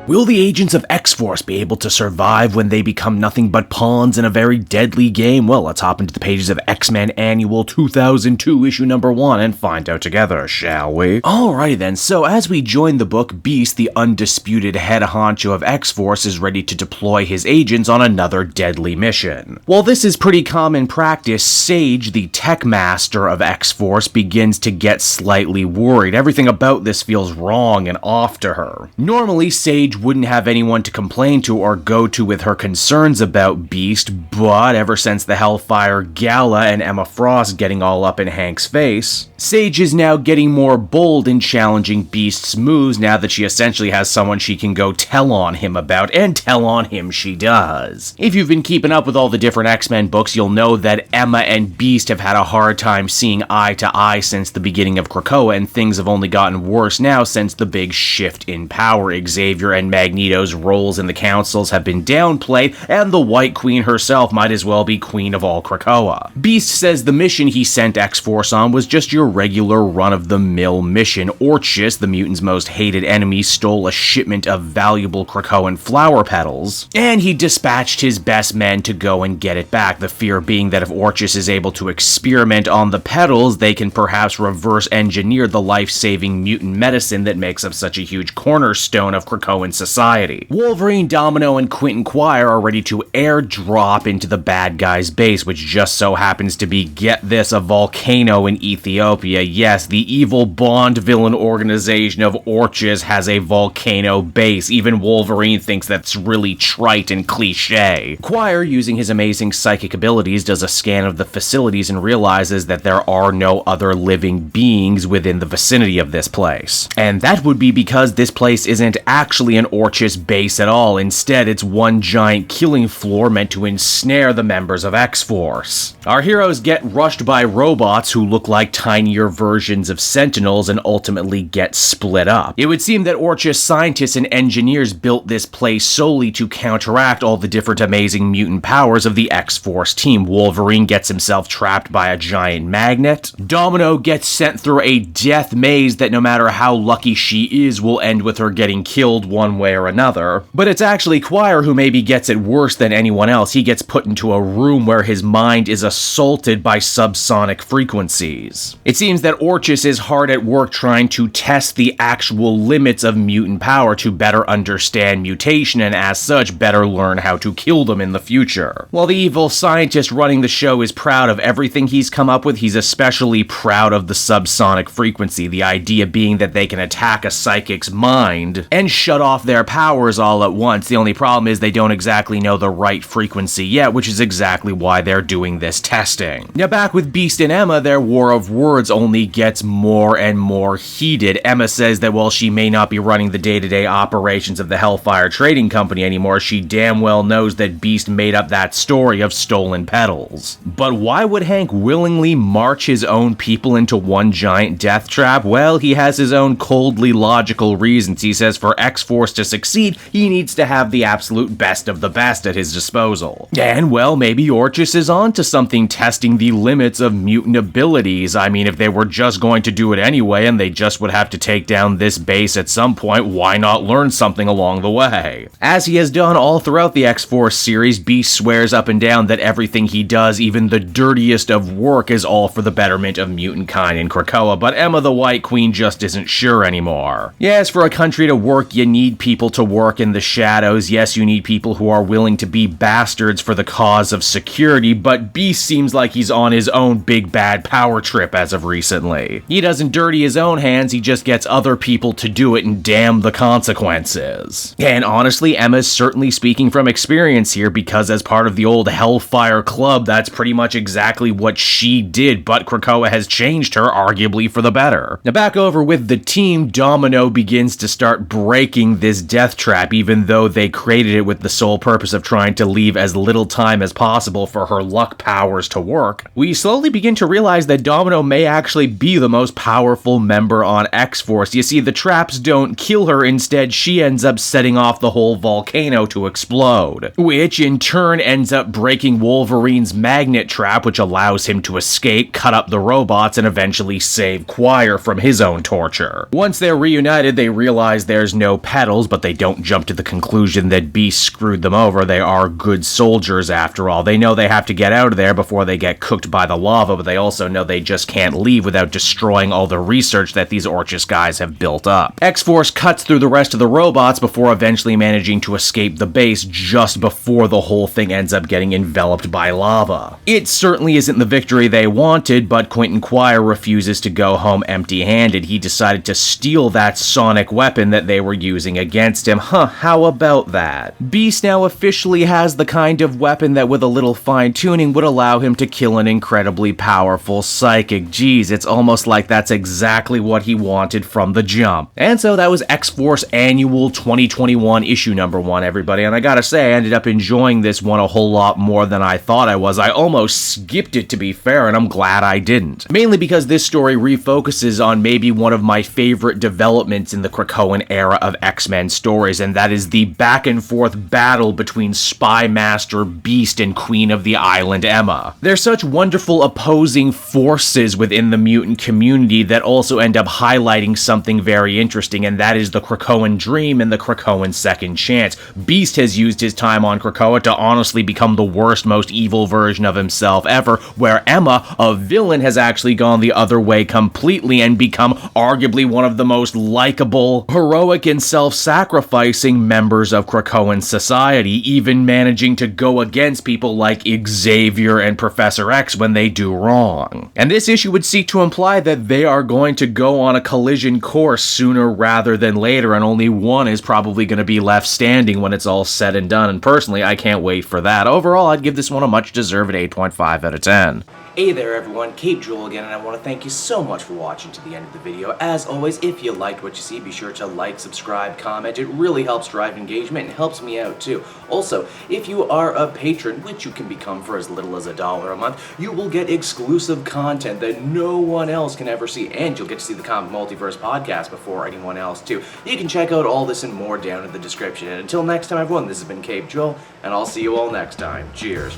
Will the agents of X-Force be able to survive when they become nothing but pawns in a very deadly game? Well, let's hop into the pages of X-Men Annual 2002, issue number 1, and find out together, shall we? Alrighty then, so as we join the book, Beast, the undisputed head honcho of X-Force, is ready to deploy his agents on another deadly mission. While this is pretty common practice, Sage, the tech master of X-Force, begins to get slightly worried. Everything about this feels wrong and off to her. Normally, Sage wouldn't have anyone to complain to or go to with her concerns about Beast, but ever since the Hellfire Gala and Emma Frost getting all up in Hank's face, Sage is now getting more bold in challenging Beast's moves now that she essentially has someone she can go tell on him about, and tell on him she does. If you've been keeping up with all the different X-Men books, you'll know that Emma and Beast have had a hard time seeing eye to eye since the beginning of Krakoa, and things have only gotten worse now since the big shift in power. Xavier and Magneto's roles in the councils have been downplayed, and the White Queen herself might as well be queen of all Krakoa. Beast says the mission he sent X-Force on was just your regular run-of-the-mill mission. Orchis, the mutants' most hated enemy, stole a shipment of valuable Krakoan flower petals, and he dispatched his best men to go and get it back, the fear being that if Orchis is able to experiment on the petals, they can perhaps reverse engineer the life-saving mutant medicine that makes up such a huge cornerstone of Krakoan society. Wolverine, Domino, and Quentin Quire are ready to airdrop into the bad guy's base, which just so happens to be, get this, a volcano in Ethiopia. Yes, the evil Bond villain organization of Orchis has a volcano base. Even Wolverine thinks that's really trite and cliche. Quire, using his amazing psychic abilities, does a scan of the facilities and realizes that there are no other living beings within the vicinity of this place. And that would be because this place isn't actually an Orchis base at all. Instead, it's one giant killing floor meant to ensnare the members of X-Force. Our heroes get rushed by robots who look like tinier versions of Sentinels and ultimately get split up. It would seem that Orchis scientists and engineers built this place solely to counteract all the different amazing mutant powers of the X-Force team. Wolverine gets himself trapped by a giant magnet. Domino gets sent through a death maze that no matter how lucky she is will end with her getting killed one way or another. But it's actually Quire who maybe gets it worse than anyone else. He gets put into a room where his mind is assaulted by subsonic frequencies. It seems that Orchis is hard at work trying to test the actual limits of mutant power to better understand mutation and as such better learn how to kill them in the future. While the evil scientist running the show is proud of everything he's come up with, he's especially proud of the subsonic frequency, the idea being that they can attack a psychic's mind and shut off their powers all at once. The only problem is they don't exactly know the right frequency yet, which is exactly why they're doing this testing. Now back with Beast and Emma, their war of words only gets more and more heated. Emma says that while she may not be running the day-to-day operations of the Hellfire Trading Company anymore, she damn well knows that Beast made up that story of stolen petals. But why would Hank willingly march his own people into one giant death trap? Well, he has his own coldly logical reasons. He says for X-Force to succeed, he needs to have the absolute best of the best at his disposal. And, well, maybe Orchis is onto something, testing the limits of mutant abilities. I mean, if they were just going to do it anyway and they just would have to take down this base at some point, why not learn something along the way? As he has done all throughout the X-Force series, Beast swears up and down that everything he does, even the dirtiest of work, is all for the betterment of mutant kind in Krakoa, but Emma the White Queen just isn't sure anymore. Yes, for a country to work, you need people to work in the shadows. Yes, you need people who are willing to be bastards for the cause of security, but Beast seems like he's on his own big bad power trip as of recently. He doesn't dirty his own hands, he just gets other people to do it, and damn the consequences. And honestly, Emma's certainly speaking from experience here, because as part of the old Hellfire Club, that's pretty much exactly what she did, but Krakoa has changed her, arguably for the better. Now back over with the team, Domino begins to start breaking this death trap, even though they created it with the sole purpose of trying to leave as little time as possible for her luck powers to work. We slowly begin to realize that Domino may actually be the most powerful member on X-Force. You see, the traps don't kill her, instead she ends up setting off the whole volcano to explode, which in turn ends up breaking Wolverine's magnet trap, which allows him to escape, cut up the robots, and eventually save Quire from his own torture. Once they're reunited, they realize there's no petals battles, but they don't jump to the conclusion that Beast screwed them over. They are good soldiers after all. They know they have to get out of there before they get cooked by the lava, but they also know they just can't leave without destroying all the research that these Orchis guys have built up. X-Force cuts through the rest of the robots before eventually managing to escape the base just before the whole thing ends up getting enveloped by lava. It certainly isn't the victory they wanted, but Quentin Quire refuses to go home empty-handed. He decided to steal that sonic weapon that they were using against him. How about that? Beast now officially has the kind of weapon that with a little fine-tuning would allow him to kill an incredibly powerful psychic. Geez, it's almost like that's exactly what he wanted from the jump. And so that was X-Force Annual 2021 issue number 1, everybody, and I gotta say, I ended up enjoying this one a whole lot more than I thought I was. I almost skipped it, to be fair, and I'm glad I didn't. Mainly because this story refocuses on maybe one of my favorite developments in the Krakoan era of X-Men stories, and that is the back-and-forth battle between Spy Master Beast and Queen of the Island Emma. They're such wonderful opposing forces within the mutant community that also end up highlighting something very interesting, and that is the Krakoan dream and the Krakoan second chance. Beast has used his time on Krakoa to honestly become the worst, most evil version of himself ever, where Emma, a villain, has actually gone the other way completely and become arguably one of the most likable, heroic, and self-sacrificing members of Krakoan society, even managing to go against people like Xavier and Professor X when they do wrong. And this issue would seek to imply that they are going to go on a collision course sooner rather than later, and only one is probably going to be left standing when it's all said and done, and personally, I can't wait for that. Overall, I'd give this one a much-deserved 8.5 out of 10. Hey there everyone, Cape Joel again, and I want to thank you so much for watching to the end of the video. As always, if you liked what you see, be sure to like, subscribe, comment. It really helps drive engagement and helps me out too. Also, if you are a patron, which you can become for as little as $1 a month, you will get exclusive content that no one else can ever see, and you'll get to see the Comic Multiverse podcast before anyone else too. You can check out all this and more down in the description. And until next time everyone, this has been Cape Joel, and I'll see you all next time. Cheers.